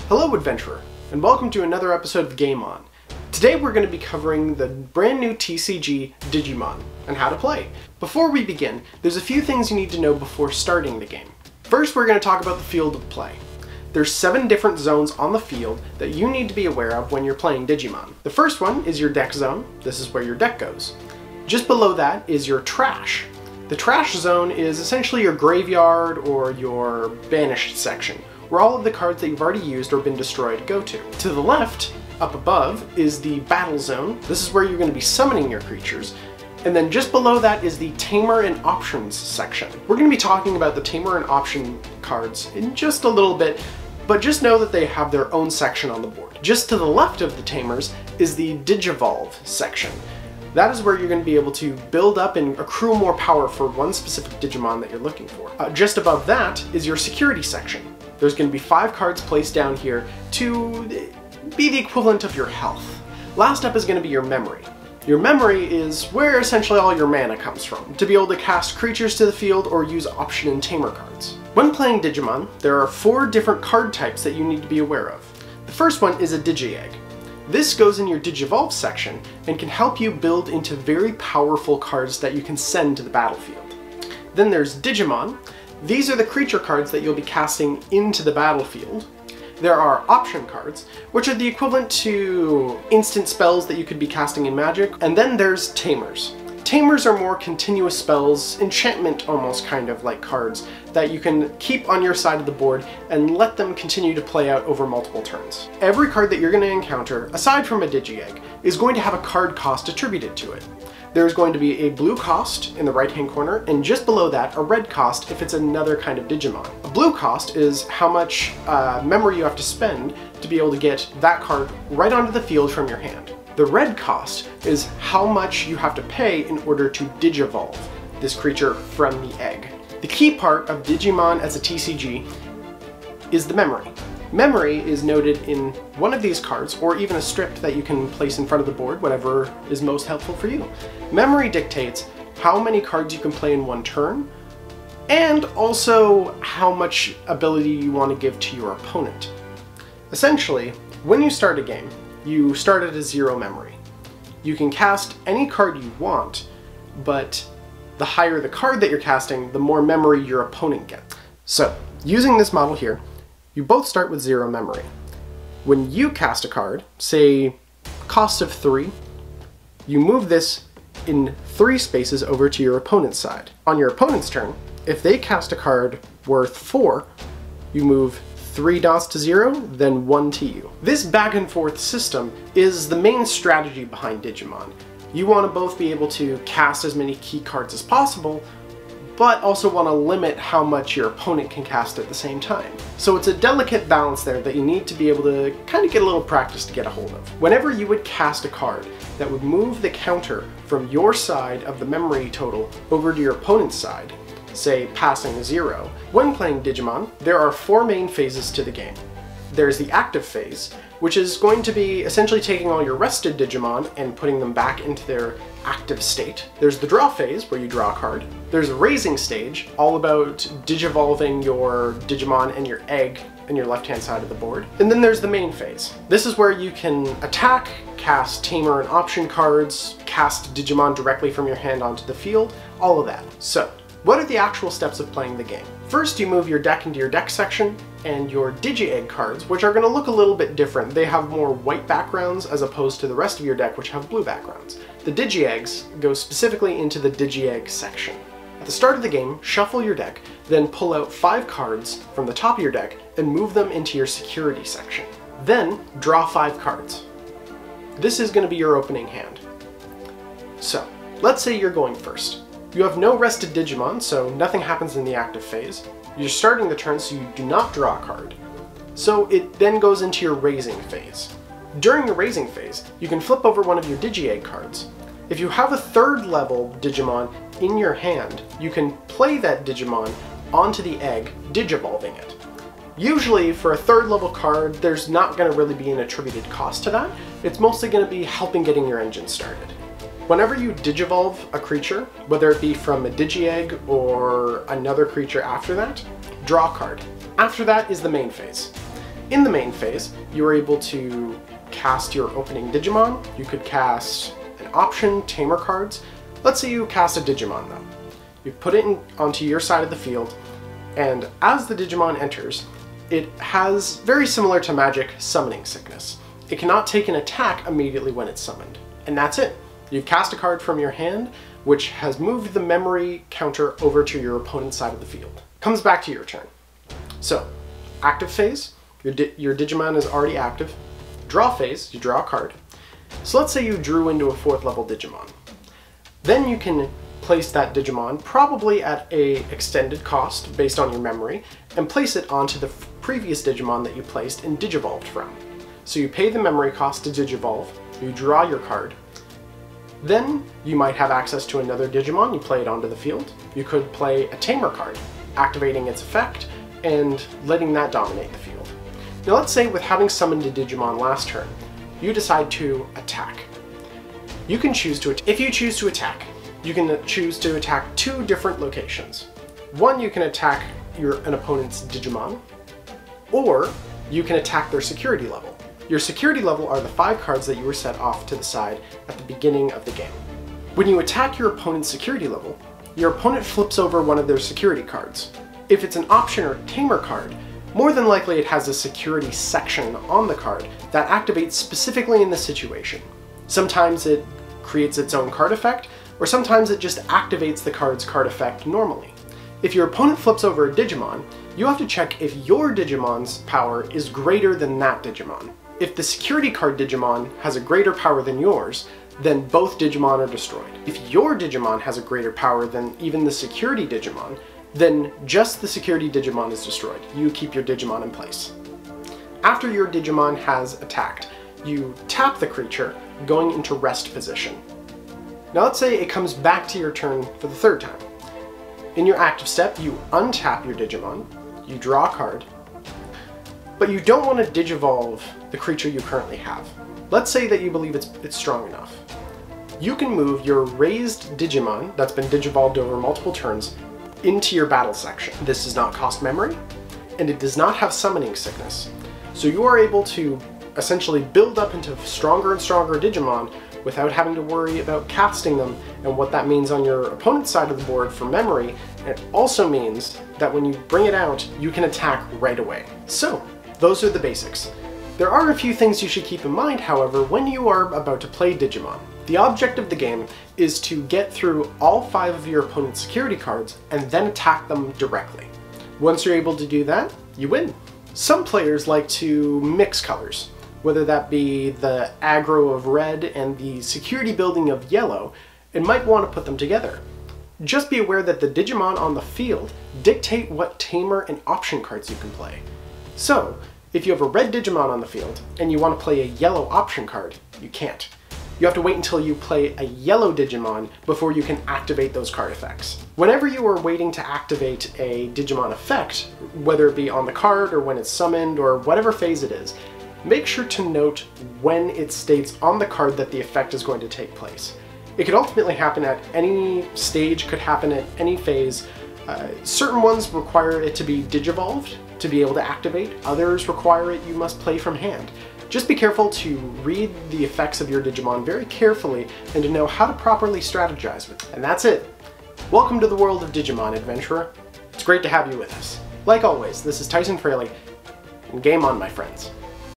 Hello Adventurer, and welcome to another episode of Game On. Today we're going to be covering the brand new TCG Digimon and how to play. Before we begin, there's a few things you need to know before starting the game. First, we're going to talk about the field of play. There's 7 different zones on the field that you need to be aware of when you're playing Digimon. The first one is your deck zone. This is where your deck goes. Just below that is your trash. The trash zone is essentially your graveyard or your banished section, where all of the cards that you've already used or been destroyed go to. To the left, up above, is the battle zone. This is where you're going to be summoning your creatures. And then just below that is the Tamer and Options section. We're going to be talking about the Tamer and Option cards in just a little bit, but just know that they have their own section on the board. Just to the left of the Tamers is the Digivolve section. That is where you're going to be able to build up and accrue more power for one specific Digimon that you're looking for. Just above that is your security section. There's going to be 5 cards placed down here to be the equivalent of your health. Last up is going to be your memory. Your memory is where essentially all your mana comes from, to be able to cast creatures to the field or use option and tamer cards. When playing Digimon, there are 4 different card types that you need to be aware of. The first one is a Digi-Egg. This goes in your Digivolve section and can help you build into very powerful cards that you can send to the battlefield. Then there's Digimon. These are the creature cards that you'll be casting into the battlefield. There are option cards, which are the equivalent to instant spells that you could be casting in Magic. And then there's Tamers. Tamers are more continuous spells, enchantment almost kind of like cards, that you can keep on your side of the board and let them continue to play out over multiple turns. Every card that you're going to encounter, aside from a Digi-Egg, is going to have a card cost attributed to it. There's going to be a blue cost in the right-hand corner, and just below that, a red cost if it's another kind of Digimon. A blue cost is how much memory you have to spend to be able to get that card right onto the field from your hand. The red cost is how much you have to pay in order to Digivolve this creature from the egg. The key part of Digimon as a TCG is the memory. Memory is noted in one of these cards, or even a strip that you can place in front of the board, whatever is most helpful for you. Memory dictates how many cards you can play in one turn, and also how much ability you want to give to your opponent. Essentially, when you start a game, you start at a 0 memory. You can cast any card you want, but the higher the card that you're casting, the more memory your opponent gets. So, using this model here, you both start with 0 memory. When you cast a card, say cost of 3, you move this in 3 spaces over to your opponent's side. On your opponent's turn, if they cast a card worth 4, you move 3 dots to 0, then 1 to you. This back and forth system is the main strategy behind Digimon. You want to both be able to cast as many key cards as possible, but also want to limit how much your opponent can cast at the same time. So it's a delicate balance there that you need to be able to kind of get a little practice to get a hold of. Whenever you would cast a card that would move the counter from your side of the memory total over to your opponent's side, say passing a 0, when playing Digimon, there are 4 main phases to the game. There's the active phase, which is going to be essentially taking all your rested Digimon and putting them back into their active state. There's the draw phase, where you draw a card. There's a raising stage, all about digivolving your Digimon and your egg in your left-hand side of the board. And then there's the main phase. This is where you can attack, cast Tamer and Option cards, cast Digimon directly from your hand onto the field, all of that. So, what are the actual steps of playing the game? First, you move your deck into your deck section, and your Digi-Egg cards, which are going to look a little bit different. They have more white backgrounds as opposed to the rest of your deck, which have blue backgrounds. The Digi-Eggs go specifically into the Digi-Egg section. At the start of the game, shuffle your deck, then pull out 5 cards from the top of your deck and move them into your security section. Then, draw 5 cards. This is going to be your opening hand. So, let's say you're going first. You have no rested Digimon, so nothing happens in the active phase. You're starting the turn, so you do not draw a card. So it then goes into your raising phase. During the raising phase, you can flip over one of your Digi-Egg cards. If you have a 3rd level Digimon in your hand, you can play that Digimon onto the egg, digivolving it. Usually for a 3rd level card, there's not going to really be an attributed cost to that. It's mostly going to be helping getting your engine started. Whenever you digivolve a creature, whether it be from a Digi-Egg or another creature after that, draw a card. After that is the main phase. In the main phase, you are able to cast your opening Digimon. You could cast an option, tamer cards. Let's say you cast a Digimon though. You put it onto your side of the field, and as the Digimon enters, it has, very similar to Magic, Summoning Sickness. It cannot take an attack immediately when it's summoned. And that's it. You've cast a card from your hand, which has moved the memory counter over to your opponent's side of the field. Comes back to your turn. So, active phase, your Digimon is already active. Draw phase, you draw a card. So let's say you drew into a 4th level Digimon. Then you can place that Digimon, probably at a extended cost based on your memory, and place it onto the previous Digimon that you placed and Digivolved from. So you pay the memory cost to Digivolve, you draw your card, then you might have access to another Digimon, you play it onto the field. You could play a Tamer card, activating its effect and letting that dominate the field. Now let's say with having summoned a Digimon last turn, you decide to attack. You can choose to, if you choose to attack, you can choose to attack 2 different locations. One, you can attack an opponent's Digimon, or you can attack their security level. Your security level are the 5 cards that you were set off to the side at the beginning of the game. When you attack your opponent's security level, your opponent flips over one of their security cards. If it's an option or tamer card, more than likely it has a security section on the card that activates specifically in the situation. Sometimes it creates its own card effect, or sometimes it just activates the card's card effect normally. If your opponent flips over a Digimon, you have to check if your Digimon's power is greater than that Digimon. If the security card Digimon has a greater power than yours, then both Digimon are destroyed. If your Digimon has a greater power than even the security Digimon, then just the security Digimon is destroyed. You keep your Digimon in place. After your Digimon has attacked, you tap the creature, going into rest position. Now let's say it comes back to your turn for the 3rd time. In your active step, you untap your Digimon, you draw a card, but you don't want to Digivolve the creature you currently have. Let's say that you believe it's strong enough. You can move your raised Digimon, that's been Digivolved over multiple turns, into your battle section. This does not cost memory, and it does not have Summoning Sickness. So you are able to essentially build up into stronger and stronger Digimon without having to worry about casting them and what that means on your opponent's side of the board for memory. And it also means that when you bring it out, you can attack right away. So, those are the basics. There are a few things you should keep in mind, however, when you are about to play Digimon. The object of the game is to get through all 5 of your opponent's security cards and then attack them directly. Once you're able to do that, you win. Some players like to mix colors, whether that be the aggro of red and the security building of yellow, and might want to put them together. Just be aware that the Digimon on the field dictate what tamer and option cards you can play. So, if you have a red Digimon on the field and you want to play a yellow option card, you can't. You have to wait until you play a yellow Digimon before you can activate those card effects. Whenever you are waiting to activate a Digimon effect, whether it be on the card or when it's summoned or whatever phase it is, make sure to note when it states on the card that the effect is going to take place. It could ultimately happen at any stage, could happen at any phase. Certain ones require it to be Digivolved to be able to activate, others require it you must play from hand. Just be careful to read the effects of your Digimon very carefully and to know how to properly strategize with it. And that's it. Welcome to the world of Digimon, adventurer. It's great to have you with us. Like always, this is Tyson Fraley, and game on, my friends.